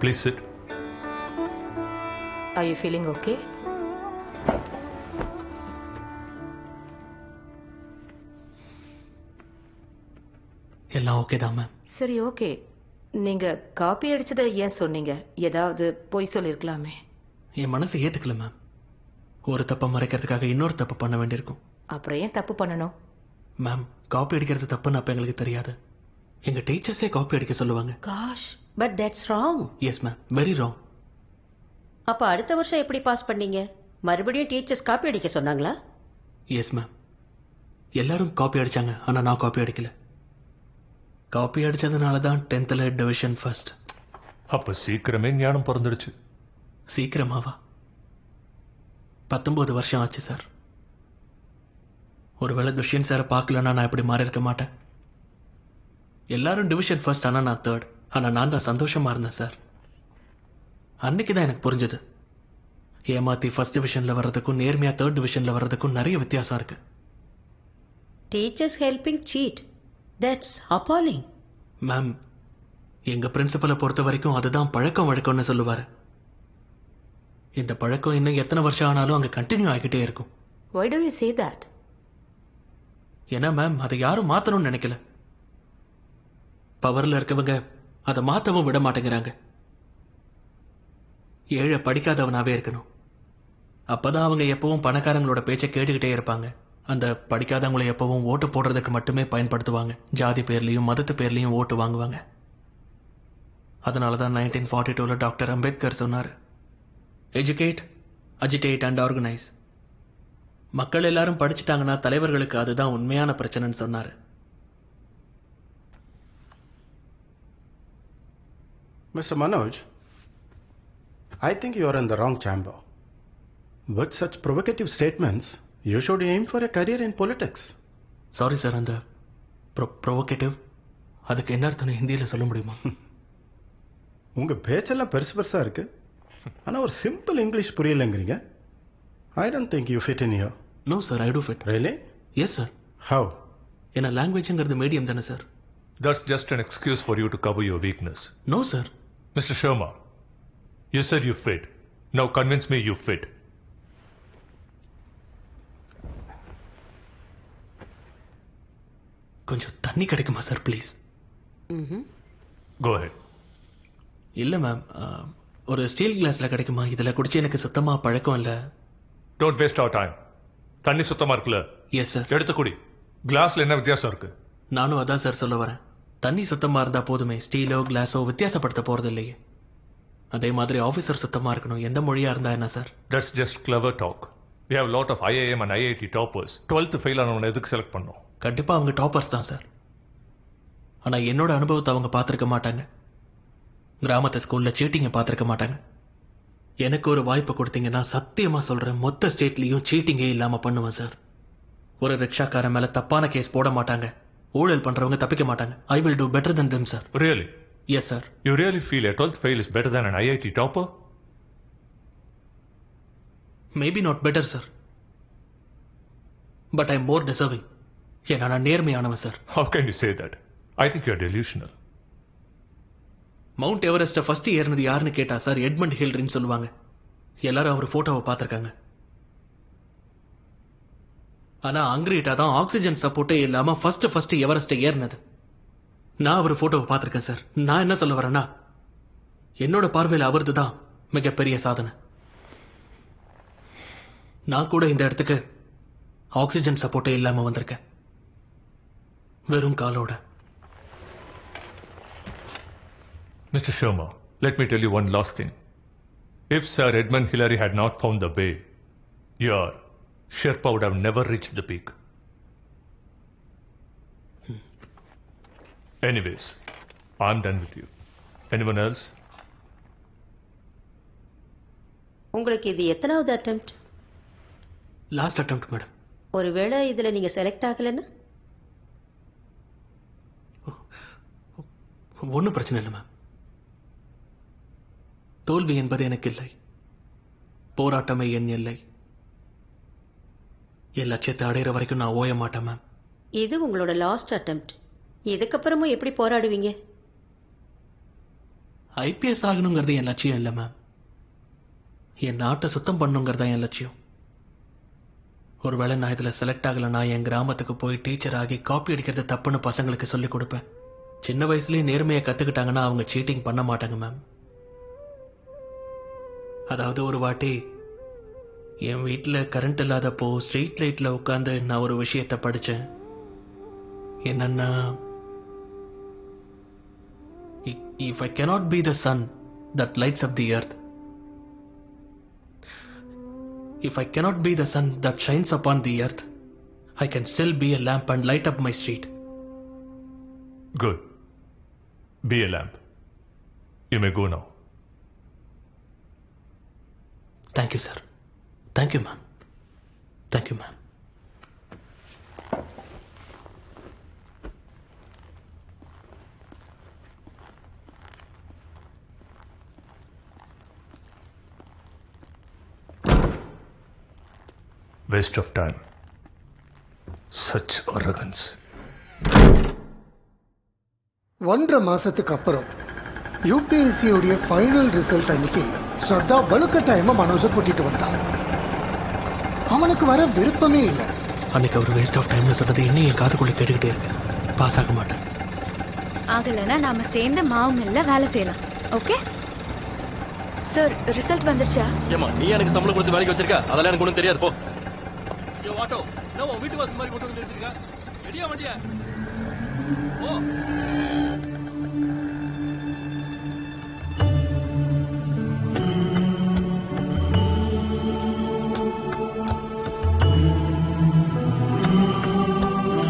Please sit. Are you feeling okay? எல்லாம் okay தான் ma'am. சரி, ஓகே. நீங்க காப்பி அடிச்சதை ஏன் சொன்னீங்க? ஏதாவது பொய் சொல்லிருக்கலாமே. என் மனசு ஏத்துக்கல மேம். ஒரு தப்பை மறைக்கிறதுக்காக இன்னொரு தப்பு பண்ண வேண்டியிருக்கும். அப்புறம் ஏன் தப்பு பண்ணணும்? மேம், காப்பி அடிக்கிறது தப்புன்னு அப்ப எங்களுக்கு தெரியாது. எங்க டீச்சர்ஸே காப்பி அடிக்க சொல்லுவாங்க. Gosh, but that's wrong. Yes ma'am, very wrong. அப்ப அடுத்த வருஷம் எப்படி பாஸ் பண்ணீங்க? மறுபடியும் டீச்சர்ஸ் காப்பி அடிக்க சொன்னாங்களா? எஸ் மேம், எல்லாரும் காப்பி அடிச்சாங்க. ஆனா நான் காப்பி அடிக்கல. காப்பி அடிச்சதுனால தான் 10th டிவிஷன் ஃபர்ஸ்ட். அப்ப சீக்கிரமே ஞானம் பிறந்துடுச்சு. சீக்கிரமாவா? 19 வருஷம் ஆச்சு சார். ஒருவேளை துஷ்யந்த் சாரை பார்க்கலன்னா நான் இப்படி மாறி இருக்க மாட்டேன். எல்லாரும் டிவிஷன் ஃபர்ஸ்ட், ஆனா நான் தேர்ட். ஆனா நான் தான் சந்தோஷமா இருந்தேன் சார். அன்னைக்கு தான் எனக்கு புரிஞ்சது, ஏமாத்தி ஃபர்ஸ்ட் டிவிஷன்ல வர்றதுக்கும் நேர்மையா தேர்ட் டிவிஷன்ல வர்றதுக்கும் நிறைய வித்தியாசம் இருக்கு. Teachers helping cheat, that's appalling. Ma'am, எங்க பிரின்சிபலை பொறுத்த வரைக்கும் அதுதான் பழக்கம் வழக்கம்னு சொல்லுவாரு. இந்த பழக்கம் இன்னும் எத்தனை வருஷம் ஆனாலும் அங்க கண்டினியூ ஆகிட்டே இருக்கும். Why do you say that? ஏன்னா மேம், அதை யாரும் மாத்தணும்னு நினைக்கல. பவர்ல இருக்கவங்க அதை மாத்தவும் விட மாட்டேங்கிறாங்க. ஏழை படிக்காதவனாவே இருக்கணும். அப்பதான் அவங்க எப்பவும் பணக்காரங்களோட பேச்சை கேட்டுக்கிட்டே இருப்பாங்க. அந்த படிக்காதவங்களை எப்பவும் ஓட்டு போடுறதுக்கு மட்டுமே பயன்படுத்துவாங்க. ஜாதி பேர்லயும் மதத்து பேர்லயும் ஓட்டு வாங்குவாங்க. அதனாலதான் 1942 டாக்டர் அம்பேத்கர் சொன்னாரு, எஜுகேட், அஜிடேட் அண்ட் ஆர்கனைஸ். மக்கள் எல்லாரும் படிச்சுட்டாங்கன்னா தலைவர்களுக்கு அதுதான் உண்மையான பிரச்சனைன்னு சொன்னாரு. Mr. Manoj, I think you are in the wrong chamber. With such provocative statements, you should aim for a career in politics. Sorry sir, அந்த ப்ரொவோகேட்டிவ் அதுக்கு என்ன அர்த்தம் ஹிந்தியில் சொல்ல முடியுமா? உங்க பேச்செல்லாம் பெருசு பெருசா இருக்கு, ஆனா ஒரு சிம்பிள் இங்கிலீஷ் புரியலங்கிறீங்க. I don't think you fit in here. No sir, I do fit. Really? Yes sir. How? ஏன்னா லாங்குவேஜ்ங்கிறது மீடியம் தானே sir. That's just an excuse for you to cover your weakness. No sir. Mr. Sharma, you said you fit. Now convince me you fit. கொஞ்சம் தண்ணி கிடைக்குமா sir please? Go ahead. இல்லை ma'am, ஒரு steel கிளாஸில் கிடைக்குமா? இதில் குடிச்சு எனக்கு சுத்தமாக பழக்கம் இல்லை. Don't waste our time. தண்ணி சுத்தமா இருக்குல்ல? Yes sir. எடுத்து குடி. கிளாஸ்ல என்ன வித்தியாசம் இருக்கு? நானும் அதான் சார் சொல்ல வரேன். தண்ணி சுத்தமாக இருந்தால் போதுமே, ஸ்டீலோ கிளாஸோ வித்தியாசப்படுத்த போகிறது இல்லையே. அதே மாதிரி ஆஃபீஸர் சுத்தமாக இருக்கணும், எந்த மொழியாக இருந்தால் என்ன sir? That's just clever talk. We have a lot of IIM and IIT toppers. 12th fail ஆனவனை எதுக்கு செலக்ட் பண்ணோம்? கண்டிப்பாக அவங்க டாப்பர்ஸ் தான் சார். ஆனால் என்னோட அனுபவத்தை அவங்க பார்த்துருக்க மாட்டாங்க. கிராமத்து ஸ்கூலில் சீட்டிங்கை பார்த்துருக்க மாட்டாங்க. எனக்கு ஒரு வாய்ப்பு கொடுத்தீங்கன்னா சத்தியமாக சொல்கிறேன், மொத்த ஸ்டேட்லேயும் சீட்டிங்கே இல்லாமல் பண்ணுவேன் சார். ஒரு ரிக்ஷாக்காரன் மேலே தப்பான கேஸ் போட மாட்டாங்க. ஊழல் பண்ணுறவங்க தப்பிக்க மாட்டாங்க. I will do better then them sir. Really? Yes sir. You really feel a 12th fail is better than an IIT topper? Maybe not better sir, but I am more deserving. ஏன்னா நான் நேர்மையானவன் sir. How can you say that? I think you're delusional. Mount எவரெஸ்ட்டை first ஏறினது யாருன்னு கேட்டா sir Edmund ஹில்ரின்னு சொல்லுவாங்க. எல்லாரும் அவர் போட்டோவை பார்த்துருக்காங்க. ஆனா அங்கிரீட்டா தான் ஆக்சிஜன் சப்போர்ட்டே இல்லாம ஃபர்ஸ்ட் எவரெஸ்ட்டை ஏறினது. நான் அவர் போட்டோவை பார்த்துருக்கேன் சார். நான் என்ன சொல்ல வரேன்னா, என்னோட பார்வையில் அவரது தான் மிகப்பெரிய சாதனை. நான் கூட இந்த இடத்துக்கு ஆக்சிஜன் சப்போர்ட்டே இல்லாம வந்திருக்கேன், வெறும் காலோட. Mr. Sharma, let me tell you one last thing. If Sir Edmund Hillary had not found the way, your Sherpa would have never reached the peak. Anyways, I'm done with you. Anyone else? உங்களுக்கு இது எத்தனாவது attempt? Last attempt madam. ஒருவேளை இதுல நீங்க select ஆகலன்னா? ஒன்றும் பிரச்சனை இல்லை ma'am. தோல்வி என்பது எனக்கு இல்லை, போராட்டமே என் எல்லை. என் லட்சியத்தை அடையிற வரைக்கும் நான் ஓய மாட்டேன் மேம். இது உங்களோட லாஸ்ட் அட்டெம்ப்ட். இதுக்கப்புறமும் எப்படி போராடுவீங்க? ஐபிஎஸ் ஆகணுங்கிறது என் லட்சியம் இல்லை மேம். என் நாட்டை சுத்தம் பண்ணுங்கிறது தான் என் லட்சியம். ஒருவேளை நான் இதில் செலக்ட் ஆகலைன்னா என் கிராமத்துக்கு போய் டீச்சர் ஆகி காப்பி அடிக்கிறது தப்புன்னு பசங்களுக்கு சொல்லிக் கொடுப்பேன். சின்ன வயசுலேயே நேர்மையை கற்றுக்கிட்டாங்கன்னா அவங்க சீட்டிங் பண்ண மாட்டாங்க மேம். அதாவது ஒரு வாட்டி என் வீட்டில் கரண்ட் இல்லாதப்போ ஸ்ட்ரீட் லைட்டில் உட்காந்து நான் ஒரு விஷயத்தை படித்தேன். என்னன்னா, if I cannot be the sun that lights up the earth, if I cannot be the sun that shines upon the earth, I can still be a lamp and light up my street. Good. Be a lamp. You may go now. Thank you, sir. Thank you, ma'am. Thank you, ma'am. Waste of time. Such arrogance. 1.5 மாசத்துக்கு அப்புறம் UPSC உடைய final result அன்னைக்கு ஸ்ரத்தா வலுக்கட்டாயமா மனோஜை கூட்டிட்டு வந்தான். அவனுக்கு வர விருப்பமே இல்லை. அன்னைக்கு அவர் வேஸ்ட் ஆஃப் டைம்னு சொன்னது இன்னும் என் காதுக்குள்ள கேட்டுக்கிட்டே இருக்கு. பாஸ் ஆக மாட்டேன். ஆகலைன்னா நாம சேர்ந்து மாவு மில்ல வேலை செய்யலாம். ஓகே சார், ரிசல்ட் வந்துருச்சா? ஏமா நீ எனக்கு சம்பளம் கொடுத்து வேலைக்கு வச்சிருக்க? அதெல்லாம் எனக்கு ஒன்றும் தெரியாது. போ. ஆட்டோ, வீட்டு வாசல் மாதிரி கொண்டு வந்து எடுத்துருக்க. ரெடியா வண்டியா? ஓ